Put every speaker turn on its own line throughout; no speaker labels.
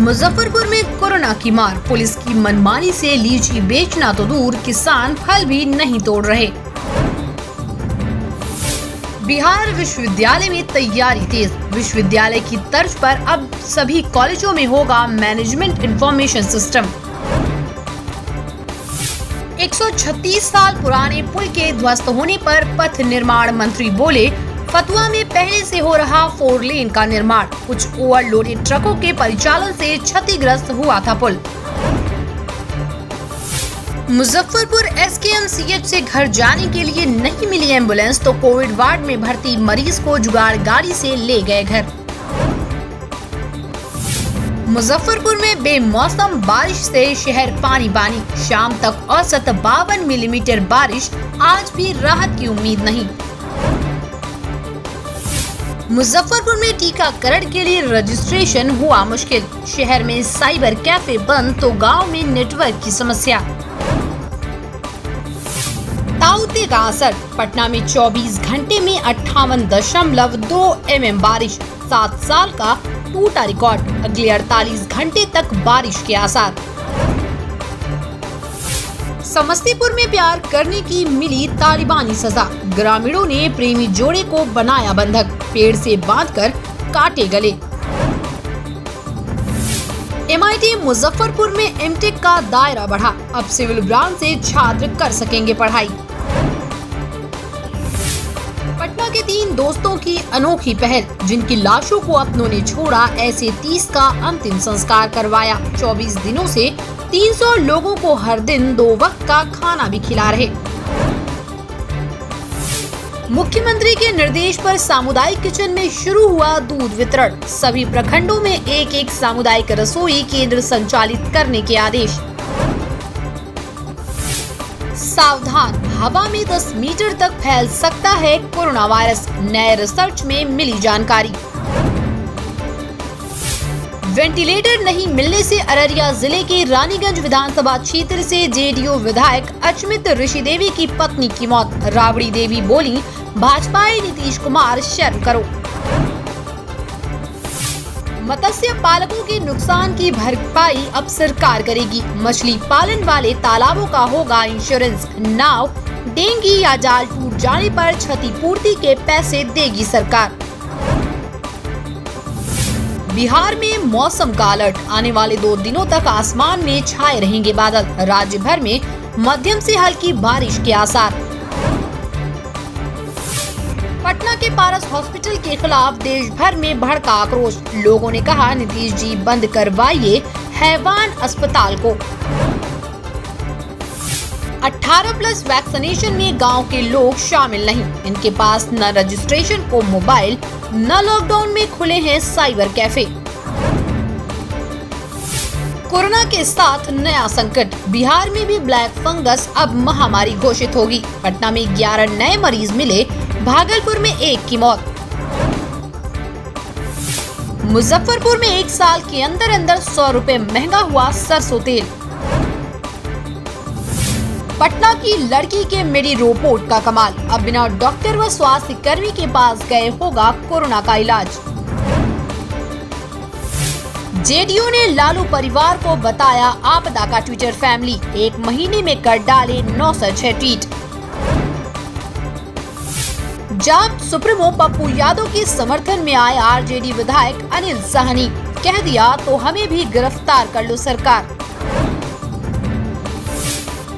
मुजफ्फरपुर में कोरोना की मार, पुलिस की मनमानी से लीची बेचना तो दूर, किसान फल भी नहीं तोड़ रहे। बिहार विश्वविद्यालय में तैयारी तेज, विश्वविद्यालय की तर्ज पर अब सभी कॉलेजों में होगा मैनेजमेंट इंफॉर्मेशन सिस्टम। 136 साल पुराने पुल के ध्वस्त होने पर पथ निर्माण मंत्री बोले, फतुआ में पहले से हो रहा 4 लेन का निर्माण, कुछ ओवरलोडेड ट्रकों के परिचालन से क्षतिग्रस्त हुआ था पुल। मुजफ्फरपुर SKMCH से घर जाने के लिए नहीं मिली एम्बुलेंस तो कोविड वार्ड में भर्ती मरीज को जुगाड़ गाड़ी से ले गए घर। मुजफ्फरपुर में बेमौसम बारिश से शहर पानी पानी, शाम तक औसत 52 मिलीमीटर बारिश, आज भी राहत की उम्मीद नहीं। मुजफ्फरपुर में टीकाकरण के लिए रजिस्ट्रेशन हुआ मुश्किल, शहर में साइबर कैफे बंद तो गांव में नेटवर्क की समस्या। ताउते का असर, पटना में 24 घंटे में 58.2 mm बारिश, 7 साल का टूटा रिकॉर्ड, अगले 48 घंटे तक बारिश के आसार। समस्तीपुर में प्यार करने की मिली तालिबानी सजा, ग्रामीणों ने प्रेमी जोड़े को बनाया बंधक, पेड़ से बांधकर काटे गले। MIT मुजफ्फरपुर में MTech का दायरा बढ़ा, अब सिविल ब्रांच से छात्र कर सकेंगे पढ़ाई। पटना के 3 दोस्तों की अनोखी पहल, जिनकी लाशों को अपनों ने छोड़ा, ऐसे 30 का अंतिम संस्कार करवाया। 24 दिनों से 300 लोगों को हर दिन 2 वक्त का खाना भी खिला रहे। मुख्यमंत्री के निर्देश पर सामुदायिक किचन में शुरू हुआ दूध वितरण, सभी प्रखंडों में एक सामुदायिक रसोई केंद्र संचालित करने के आदेश। सावधान, हवा में 10 मीटर तक फैल सकता है कोरोना वायरस, नए रिसर्च में मिली जानकारी। वेंटिलेटर नहीं मिलने से अररिया जिले के रानीगंज विधानसभा क्षेत्र से JDU विधायक अचमित ऋषि देवी की पत्नी की मौत, राबड़ी देवी बोली, भाजपाई नीतीश कुमार शर्म करो। मत्स्य पालकों के नुकसान की भरपाई अब सरकार करेगी, मछली पालन वाले तालाबों का होगा इंश्योरेंस, नाव डेंगी या जाल टूट जाने पर क्षतिपूर्ति के पैसे देगी सरकार। बिहार में मौसम का अलर्ट, आने वाले 2 दिनों तक आसमान में छाए रहेंगे बादल, राज्य भर में मध्यम से हल्की बारिश के आसार। पटना के पारस हॉस्पिटल के खिलाफ देश भर में भड़का आक्रोश, लोगों ने कहा, नीतीश जी बंद करवाइए हैवान अस्पताल को। 18+ वैक्सीनेशन में गांव के लोग शामिल नहीं, इनके पास न रजिस्ट्रेशन को मोबाइल, न लॉकडाउन में खुले हैं साइबर कैफे। कोरोना के साथ नया संकट, बिहार में भी ब्लैक फंगस अब महामारी घोषित होगी। पटना में 11 नए मरीज मिले, भागलपुर में 1 की मौत। मुजफ्फरपुर में 1 साल के अंदर 100 रुपए महंगा हुआ सरसों तेल। पटना की लड़की के मेडी रोबोट का कमाल, अब बिना डॉक्टर व स्वास्थ्य कर्मी के पास गए होगा कोरोना का इलाज। JDU ने लालू परिवार को बताया आपदा का ट्विटर फैमिली, 1 महीने में कर डाले 906 ट्वीट। जब सुप्रीमो पप्पू यादव के समर्थन में आए RJD विधायक अनिल साहनी, कह दिया तो हमें भी गिरफ्तार कर लो सरकार।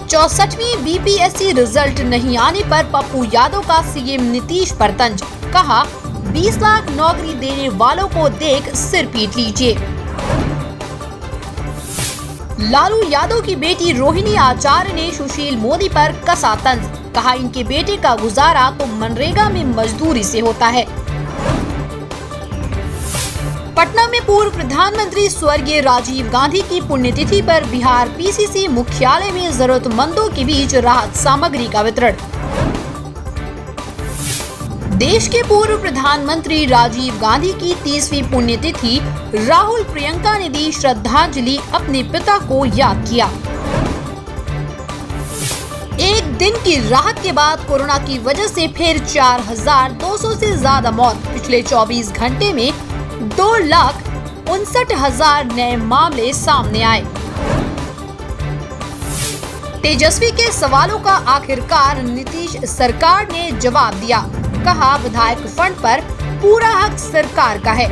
64वीं BPSC रिजल्ट नहीं आने पर पप्पू यादव का CM नीतीश पर तंज, कहा 20 लाख नौकरी देने वालों को देख सिर पीट लीजिए। लालू यादव की बेटी रोहिणी आचार्य ने सुशील मोदी पर कसा तंज, कहा इनके बेटे का गुजारा तो मनरेगा में मजदूरी से होता है। पटना में पूर्व प्रधानमंत्री स्वर्गीय राजीव गांधी की पुण्यतिथि पर बिहार PCC मुख्यालय में जरूरतमंदों के बीच राहत सामग्री का वितरण। देश के पूर्व प्रधानमंत्री राजीव गांधी की 30वीं पुण्यतिथि, राहुल प्रियंका ने दी श्रद्धांजलि, अपने पिता को याद किया। एक दिन की राहत के बाद कोरोना की वजह से फिर 4200 से ज्यादा मौत, पिछले 24 घंटे में 59,000 नए मामले सामने आए। तेजस्वी के सवालों का आखिरकार नीतीश सरकार ने जवाब दिया। कहा, विधायक फंड पर पूरा हक सरकार का है।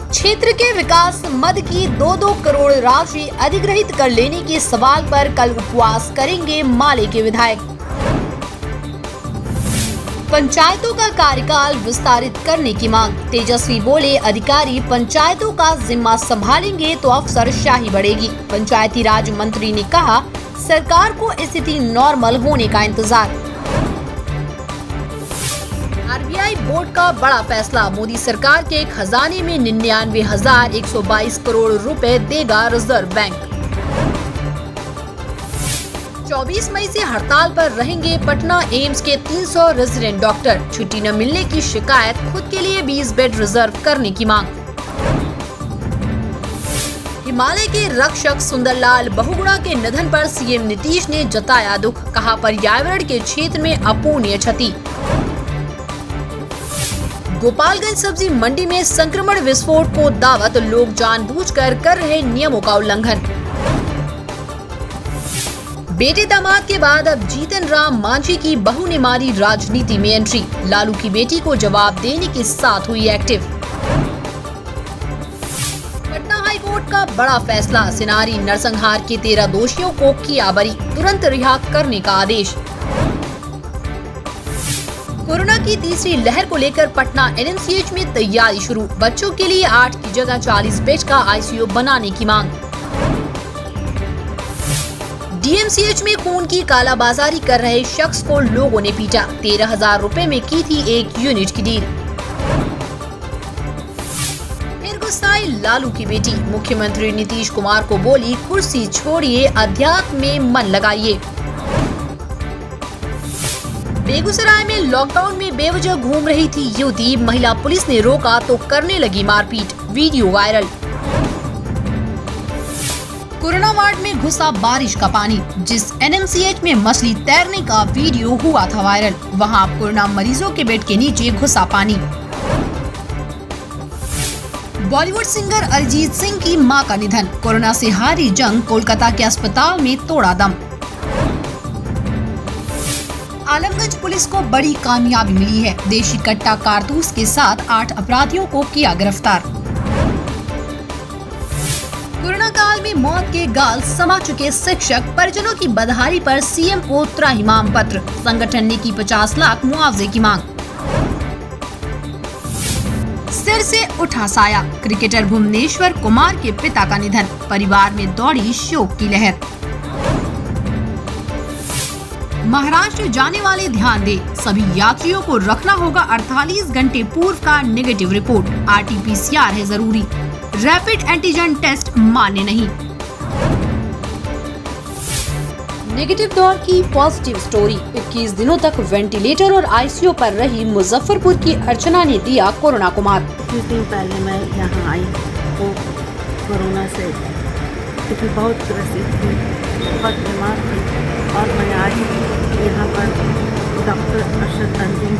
क्षेत्र के विकास मद की 2-2 करोड़ राशि अधिग्रहित कर लेने के सवाल पर कल उपवास करेंगे माले के विधायक। पंचायतों का कार्यकाल विस्तारित करने की मांग। तेजस्वी बोले, अधिकारी पंचायतों का जिम्मा संभालेंगे तो अफसरशाही बढ़ेगी। पंचायती राज मंत्री ने कहा, सरकार को स्थिति नॉर्मल होने का इंतजार। आरबीआई बोर्ड का बड़ा फैसला। मोदी सरकार के खजाने में 99,122 करोड़ रुपए देगा रिजर्व बैंक। 24 मई से हड़ताल पर रहेंगे पटना एम्स के 300 रेजिडेंट डॉक्टर। छुट्टी न मिलने की शिकायत, खुद के लिए 20 बेड रिजर्व करने की मांग। हिमालय के रक्षक सुंदरलाल बहुगुणा के निधन पर सीएम नीतीश ने जताया दुख। कहा, पर्यावरण के क्षेत्र में अपूर्णीय क्षति। गोपालगंज सब्जी मंडी में संक्रमण विस्फोट को दावत, लोग जानबूझकर कर रहे नियमों का उल्लंघन। बेटे दामाद के बाद अब जीतन राम मांझी की बहू ने मारी राजनीति में एंट्री। लालू की बेटी को जवाब देने के साथ हुई एक्टिव। पटना हाई कोर्ट का बड़ा फैसला। सिनारी नरसंहार के 13 दोषियों को किया बरी, तुरंत रिहा करने का आदेश। कोरोना की तीसरी लहर को लेकर पटना एनएमसीएच में तैयारी शुरू। बच्चों के लिए 8 की जगह 40 बेड का आईसीयू बनाने की मांग। डीएमसीएच में खून की कालाबाजारी कर रहे शख्स को लोगों ने पीटा। 13,000 रुपए में की थी 1 यूनिट की डील। फिर गुस्साई लालू की बेटी। मुख्यमंत्री नीतीश कुमार को बोली, कुर्सी छोड़िए, अध्यात्म में मन लगाइए। बेगूसराय में लॉकडाउन में बेवजह घूम रही थी युवती। महिला पुलिस ने रोका तो करने लगी मारपीट, वीडियो वायरल। कोरोना वार्ड में घुसा बारिश का पानी। जिस एनएमसीएच में मछली तैरने का वीडियो हुआ था वायरल, वहां कोरोना मरीजों के बेड के नीचे घुसा पानी। बॉलीवुड सिंगर अरिजीत सिंह की मां का निधन। कोरोना से हारी जंग, कोलकाता के अस्पताल में तोड़ा दम। आलमगंज पुलिस को बड़ी कामयाबी मिली है। देशी कट्टा कारतूस के साथ 8 अपराधियों को किया गिरफ्तार। कोरोना काल में मौत के गाल समा चुके शिक्षक परिजनों की बदहाली पर सीएम को त्राहिमाम पत्र। संगठन ने की 50 लाख मुआवजे की मांग। सिर से उठा साया। क्रिकेटर भुवनेश्वर कुमार के पिता का निधन। परिवार में दौड़ी शोक की लहर। महाराष्ट्र जाने वाले ध्यान दे, सभी यात्रियों को रखना होगा 48 घंटे पूर्व का नेगेटिव रिपोर्ट। आरटीपीसीआर है जरूरी, रैपिड एंटीजन टेस्ट मान्य नहीं। नेगेटिव दौर की पॉजिटिव स्टोरी। 21 दिनों तक वेंटिलेटर और आईसीयू पर रही मुजफ्फरपुर की अर्चना ने दिया कोरोना को मात।
कुछ दिन पहले मैं यहाँ आई तो कोरोना से बहुत ग्रसित थी, बहुत बीमार थी और मैं आज यहाँ पर डॉक्टर अरशद तंजीम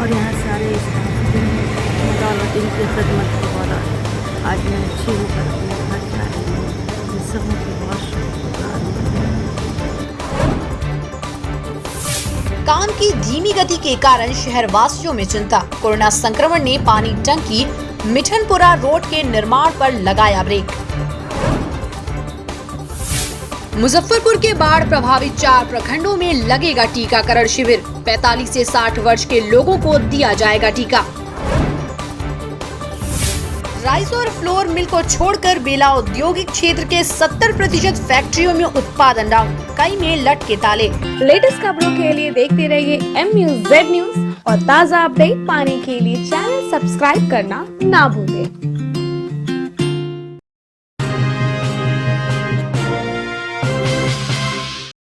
और यहाँ सारे स्टाफ की खिदमत के द्वारा आज मैं अच्छी होकर अपने घर जा रही हूँ। इन सबों की बहुत शुक्रिया।
काम की धीमी गति के कारण शहर वासियों में चिंता। कोरोना संक्रमण ने पानी टंकी मिठनपुरा रोड के निर्माण पर लगाया ब्रेक। मुजफ्फरपुर के बाढ़ प्रभावित 4 प्रखंडों में लगेगा टीकाकरण शिविर। 45 से 60 वर्ष के लोगों को दिया जाएगा टीका। राइस और फ्लोर मिल को छोड़कर बेला औद्योगिक क्षेत्र के 70% फैक्ट्रियों में उत्पादन डाउन, कई में लटके ताले।
लेटेस्ट खबरों के लिए देखते रहिए MUZ न्यूज और ताज़ा अपडेट पाने के लिए चैनल सब्सक्राइब करना ना भूलें।